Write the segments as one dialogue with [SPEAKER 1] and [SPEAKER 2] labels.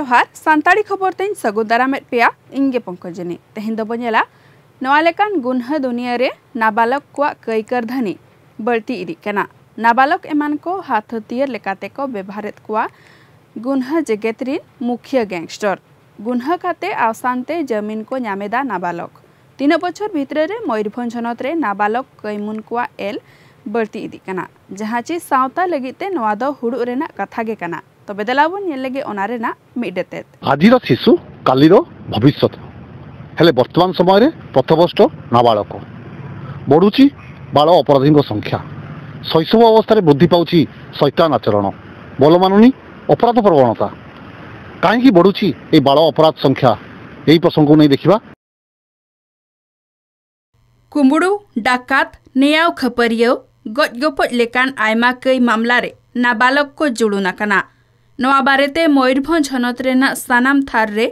[SPEAKER 1] जोहार सांताड़ी खबर तें सगु दारामेद पेया इंगे पंकजनी तेहें दो बनेला नवा लेकान गुन्हा दुनिया रे नाबालक को कैकर धनी बढ़ती इदी कना नाबालक एमान को हाथ हथियार लेकाते को व्यवहारित को गुन्हा जगत रे मुख्य गैंगस्टर गुन्हा खाते आवसानते जमीन को नामेदा नाबालक 3 बछर भितर रे मयूरभंज हनत रे नाबालक कैमुन को एल बढ़ती इदी कना जहाँ ची सावता लगिते नवा दो हुडु रेना कथा गे कना तो बेदलाबन येलेगे ओनारे ना मिडेते
[SPEAKER 2] आजिर शिशु कालीर भविष्य हेले वर्तमान समय रे पथभ्रष्ट नाबालक बढ़ुची बाल अपराधी संख्या शैशव अवस्था वृद्धि पाउची शैतान आचरण बल मानुनी अपराध प्रवणता कहीं बढ़ुची ए बाल अपराध संख्या यही प्रसंग को नहीं देखा
[SPEAKER 1] कुंबुडू डाकात नेयाव खपरियो गजगपट लेकान आयमा कई मामला रे नाबालक को जुड़ुना कना नवा बारेते मयूरभंज हनत रेना सानाम थार रे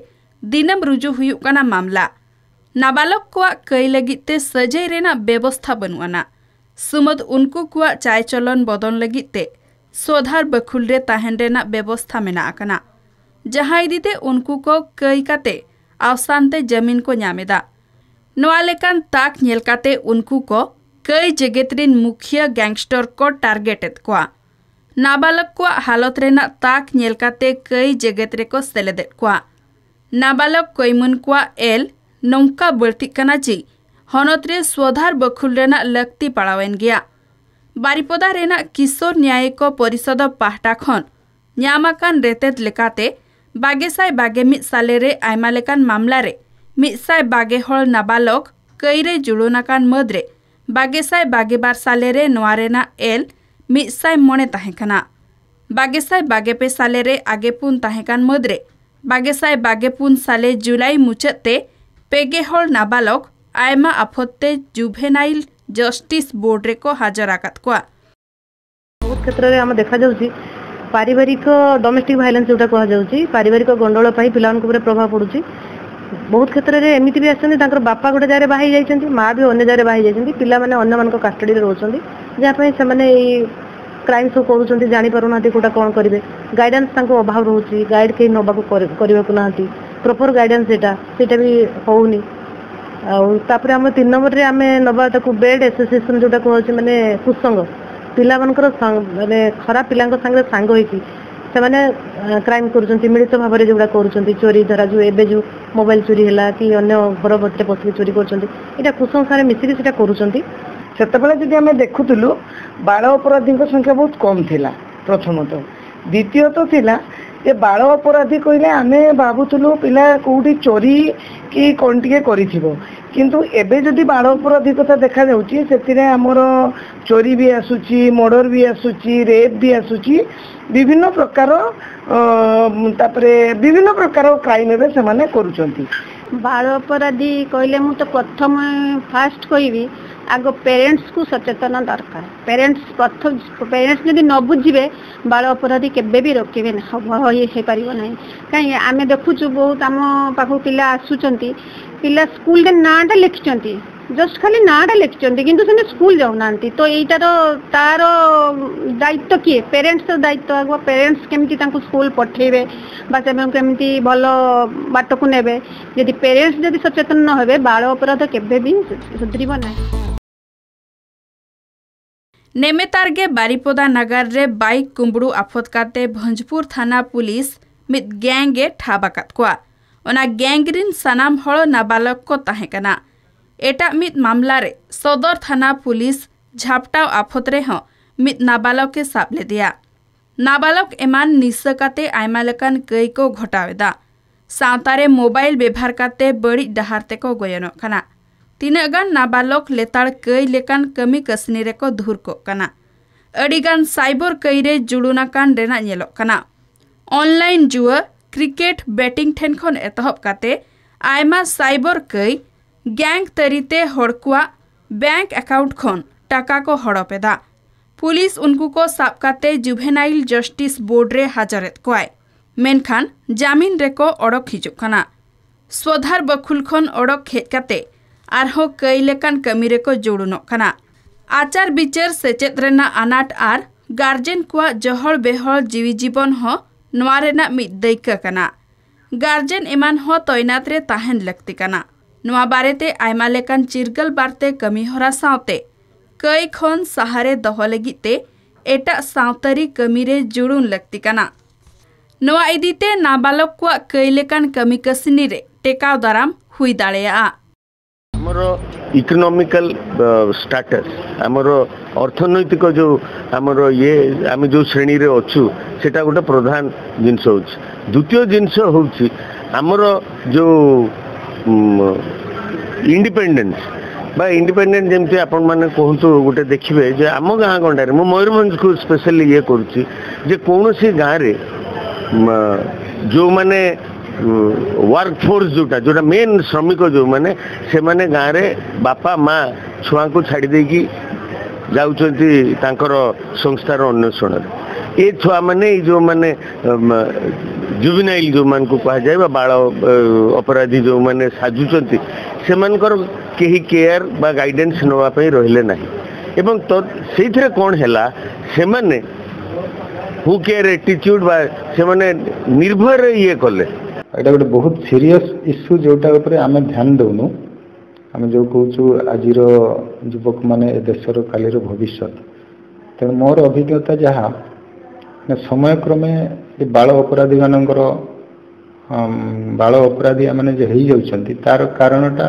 [SPEAKER 1] दिनम रुजु हुयुक कना मामला नाबालक को कई लगिते सजै रेना व्यवस्था बनुआना सुमद उनको को चाय चलन बदन लगिते सोधार बखुल रे ताहेन रेना व्यवस्था मेना कना जहां इदीते उनको को कई काते आवसानते जमीन को न्यामेदा नवा लेकान ताक नेलकाते उनको को कई जगतरिन मुख्य गैंगस्टर को टारगेटेड को नाबालक को हालत रेना ताक नेलकाते कई जगत रे को सेलेदेट को नाबालक कैमुन को एल नौका बढ़ती कना जी हनत रे स्वधार बखुल रेना लक्ति पड़ावेन गया बारिपदा रेना किशोर न्यायिक परिषद पाहटा खन न्यामाकान रेतेत लेकाते बागेसाय बागे मित साले रे आयमा लेकान मामला रे मितसाय बागे हल नाबालक कई रे जुड़ोनाकान मदरे बागेसाय बागेबार साले रे नोआ रेना एल मितसाय मणे ताहेकाना बागेसाय बागेपे साले रे आगेपुन ताहेकान मदरे बागेसाय बागेपुन साले जुलाई मुचते पेगे हल नाबालक आयमा आफत्ते जुभेनाइल जस्टिस बोर्ड रे को हाजर आकात को
[SPEAKER 3] बहुत क्षेत्र रे हम देखा जाउची पारिवारिक डोमेस्टिक वायलेंस जोटा कहा जाउची पारिवारिक गंडोल पाई पिलान को प्रभाव पड़ुची बहुत क्षेत्र में एमती भी आसती बापा गोटे जगह बाही जाइए माँ भी अन्य जगह बाही जाइए पिला माने अन्य मान कास्टडी रोचंदी जहाँपाई से क्राइम सब करुँच जापारूना कौटा कौन करेंगे गाइडेंस अभाव रोचे गाइड कहीं नवा करने को ना प्रॉपर गाइडेंस सेटा भी होनी आउे आम 3 नंबर रे आम नवा बेड एसोसिएशन जोटा कहे माने कुसंग पिला माने खराब पिला सांग होती से माने क्राइम करुँच मिलित भाव में जोड़ा करुँच चोरी धरा जो एबे जो मोबाइल चोरी है कि अन्य घर भर पशिक चोरी कर कुसंसार मिसिक से
[SPEAKER 4] से आम देखुलु बाल अपराधी संख्या बहुत कम थिला प्रथमतः द्वितीयतः थिला जे बाल अपराधी कहले आम भावुलु पिला कौटी चोरी कि कौन टे किंतु एबे जदि बाल अपराधी कथा देखा जाउची सेतिरे हमर चोरी भी आसुची मर्डर भी आसुची रेप भी आसुची विभिन्न प्रकार तापरे विभिन्न प्रकार क्राइम एबे से माने करूचंती
[SPEAKER 5] बाल अपराधी कहले मु तो प्रथम फास्ट कहबी आग पेरेंट्स को सचेतन दरकार पेरेंट्स जदि न बुझे बाल अपराधी केबे भी रोकबे हो पार ना कहीं आम देखुचु बहुत आम पाख पिला आसुचंती पिला स्कूल रे नाटा लिखिचंती जस्ट खाली नाटा लिखिचंती किंतु से स्कूल जाऊना तो यहीटार तार दायित्व किए पेरेंट्स दायित्व आग पेरेंट्स केमती स्कूल पठेबे केमती भल बाट को नेबे यदि पेरेंट्स जदि सचेतन न होबे बाल अपराध केबे भी सुधरिबो ना
[SPEAKER 1] नेमेतारगे बारिपदा नगर रे बाइक कुंबड़ू आफतकाते भंजपुर थाना पुलिस मित गैंगे ठाबाकात को ओना गैंग रिन सनाम हल नाबालक को ताहेकना एटा मित मामला रे सदर थाना पुलिस झापटाव आफत रे ह मित नाबालक के साबले दिया नाबालक एमान निसकाते आयमा लेकान कई को घटावेदा सावतारे मोबाइल व्यवहार काते बड़ी डहारते को गोयनो कना तीनगान नाबालक लेताड़ कई लेकान कमी कसनी रे को धुर को कना अडिगान साइबर कई रे जुड़ुनाकान रेना नेलो कना ऑनलाइन जुआ क्रिकेट बैटिंग ठेन खन एतहब काते आयमा साइबर कई गैंग तरीते हड़कुआ बैंक अकाउंट खन टाका को हड़पेदा पुलिस उनको को साब काते जुभेनाइल जस्टिस बोर्ड रे हाजरेत कोय मेनखान जामीन रे को अड़क हिजुक कना स्वधार बखुल खन अड़क हेज काते आरहो कई लेकान कमी रे को जोड़ुनो कना आचार विचार सेचेत रेना अनाट आर गार्जेन को जहल बेहल जीवी जीवन हो नवा रेना मिद दैका कना गार्जेन एमान हो तैनात रे ताहन लगती कना नुआ बारेते आयमा लेकान चिरगल बारते कमी होरा सावते कई खन सहारे दह लगिते एटा सावतारी कमी रे जुड़ून लगती कना नुआ इदीते नाबालक को कई लेकान कमी कसनी रे टेकाव दाराम हुई दाड़ेया
[SPEAKER 6] हमरो इकोनॉमिकल स्टेटस हमरो अर्थनैतिक जो हमरो ये आम जो श्रेणी रे अच्छु सेटा गोटे प्रधान जिनस हो द्वितीय जिनस हो हमरो जो इंडिपेंडेंस बा इंडिपेंडेंट जमती आपण माने कहतु गोटे देखिए जे आम गाँ गंडारे मु मयूरभंज को स्पेशली ये करुच्ची जे कौन सी गाँव रे जो माने वर्कफोर्स जोटा मेन श्रमिक जो माने से माने गाँव रे बापा माँ छुआ को छाड़ी देकी जाउछंती तांकर संस्थार अन्वेषण ये छुआ माने जो माने जुवेनाइल जो मान को कहा जाए बाल अपराधी जो माने साजुचंती से मानकर केही केयर बा गाइडेंस नवा पई रहले नाही एवं तो सेइथरे कोन हैला से माने हु केयर एटीट्यूड बा से माने निर्भर ये कले
[SPEAKER 7] एटा गोटे बहुत सीरियस इश्यू जोटा ऊपर आम ध्यान दौनु आम जो कहूँ आज युवक माने देशर कालीर भविष्य तेणु मोर अभिज्ञता जहाँ समय क्रमे ये बाल अपराधी मानकर बाल अपराधी मैंने जो हो जाती तार कारणटा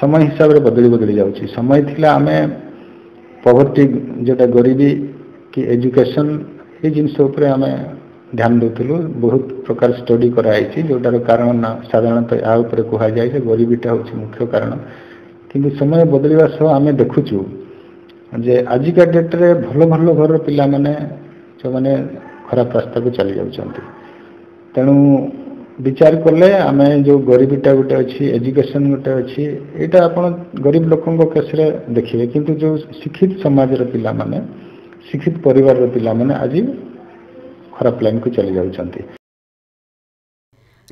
[SPEAKER 7] समय हिसाब से बदली बदली जाऊँगी समय थिला आम पॉवर्टी जोटा गरीबी कि एजुकेशन ये जिनस आम ध्यान दूलु बहुत प्रकार स्टडी कराई जोटार कारण ना साधारणतः या उपरे कह जाए गरीबीटा हूँ मुख्य कारण किंतु समय बदलवा सह आम देखुचु जे आजिका डेट्रे भल भल घर पिला माने जो मैंने खराब रास्ता को चली जाऊँच तेणु विचार कले आम जो गरीबीटा गोटे अच्छी एजुकेशन गोटे अच्छी यहाँ आप गरीब लोकों केस देखिए किंतु जो शिक्षित समाज पिला माने शिक्षित परिवार पिला माने आज खराब लाइन को चली जाऊँच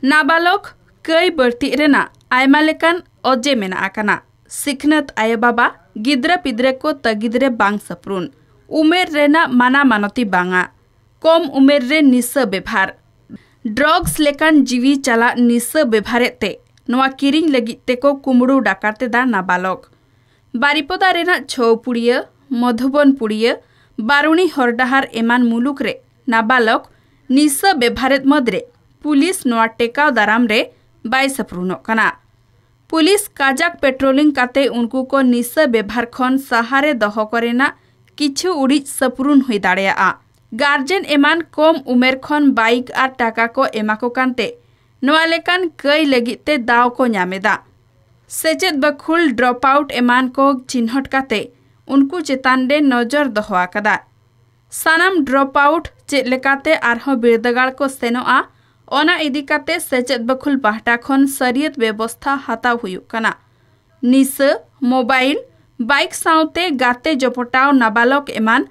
[SPEAKER 1] नाबालक कई बढ़ती रेना आयमा लेकान अजे मेना आकाना सिखनत आय बाबा गिद्रा पिद्रे को तगिद्रे बांग सप्रुन उमेर रेना माना मानती बांगा कम उमेर रे निस बेभार ड्रग्स लेकान जीवी चला निस बेभारे ते नवा किरिंग लगिते को कुमड़ू डाकाते दा नाबालक बारिपदा रेना छौपुड़िया मधुबनपुड़िया बारुणी हरडाहार एमान मुलुक रे नाबालक निस बेभारेत मदरे पुलिस नवा टेकाव दाराम रे बाय सप्रुनो कना पुलिस काजाक पेट्रोलिंग काते उनको को निस बेभार खन सहारे दह करेना किछु उड़ी सपुरुन हुई दाड़ेया गार्जेन एमान कम उमेर खन बाइक और टाका को एमाको कांते नवा लेकान कई लगिते दाव को न्यामेदा सेचेद बखुल ड्रॉप आउट एमान को चिन्हट काते उनको चेतान रे नजर दहवा कदा सानाम ड्रॉप आउट चेद लेकाते आरहो बिरदगाड़ को सेनोआ ओना इदी काते सेचेद बखुल पाहटा खन सरियत व्यवस्था हाताव हुयुक कना निस मोबाइल बाइक साउते गाते जपटाव नाबालक एमान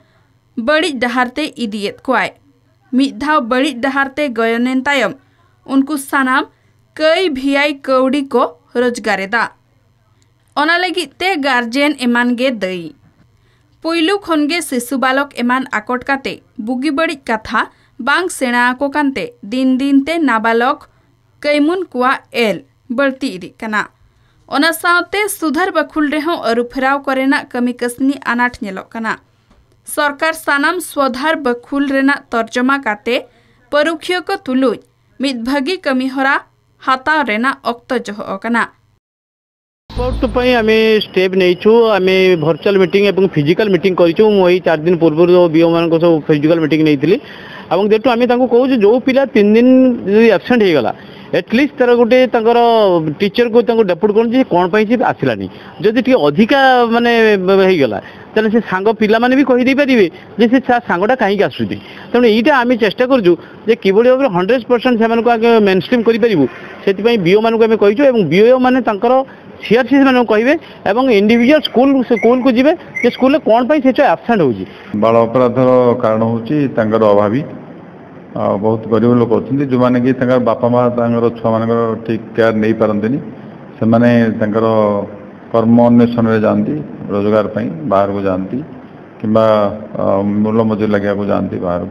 [SPEAKER 1] बड़ी डहारते इदियत कोआय मिधाव बड़ी डहारते गयनेन तायम उनको सानाम कई भियाई कौड़ी को रोजगारेदा ओना लगिते गार्जेन एमान गे दई पुइलु खनगे शिशु बालक एमान आकोट काते बुगी बड़ी कथा बांग सेना को कांते दिन दिन ते नाबालक कैमुन कुआ एल बढ़ती इदी कना ओना साउते सुधर बखुल रेहो अरुफेराव करेना कमी कसनी अनाट नेलो कना सरकार सानाम स्वधार बखुल रेना तर्जमा काते परुखियो को तुलुज मिद भागी कमी होरा हाता रेना अक्त जह कना
[SPEAKER 8] रिपोर्ट पई आमे स्टेप नेछु आमे वर्चुअल मीटिंग एवं फिजिकल मीटिंग करिछु मोई 4 दिन पूर्व बीओ मान को सब फिजिकल मीटिंग नेइथिली एवं देटु आमे तांको कहू जो पिला 3 दिन एब्सेंट हे गला एटलिस्ट तार गोटे टीचर को डेपुट कर कौन पर आसलानी जदि टी अधिका माने होगला तेल से सांग पिला माने भी कहीदे पारे से सांगटा कहीं आसूँ तेणु यहाँ आम चेष्टा करूँ कि भाव 100% से आगे मेन स्ट्रीम करूँ से बीओ मानक आम कहीचु बीओ मैंने सीआरसी मान कहे और इंडिविजुअल स्कूल को जीवे स्कूल कौन पर एब्सेंट हो
[SPEAKER 9] बाल अपराधर कारण हूँ अभावी बहुत गरीब लोक अच्छे जो मैंने कि बापा माँ छुआ मान ठीक केयर नहीं पारती से मैंने कर्म अन्वेषण में जाती रोजगार पर बाहर को जाती कि मूल मजूरी लगे जाती बाहर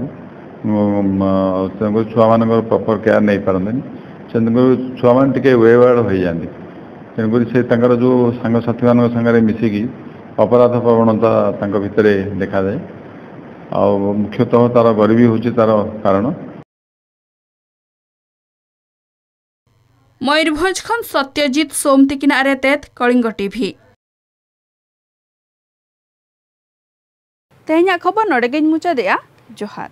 [SPEAKER 9] को छुआ मान प्रॉपर केयर नहीं पारती तेणुकर छुआ मैंने टिके वेवार्ड हो जाती तेणुकर से जो सांगसाथी मान सागर मिसिकी अपराध प्रवणता भितर देखा जाए आ मुख्यतः तार गरीबी हूँ तार कारण।
[SPEAKER 1] मयूरभंज खन सत्यजित सोमतिकिना रेतेत कलिंग टीवी तेहना खबर नोड़े मुचादे जोहार।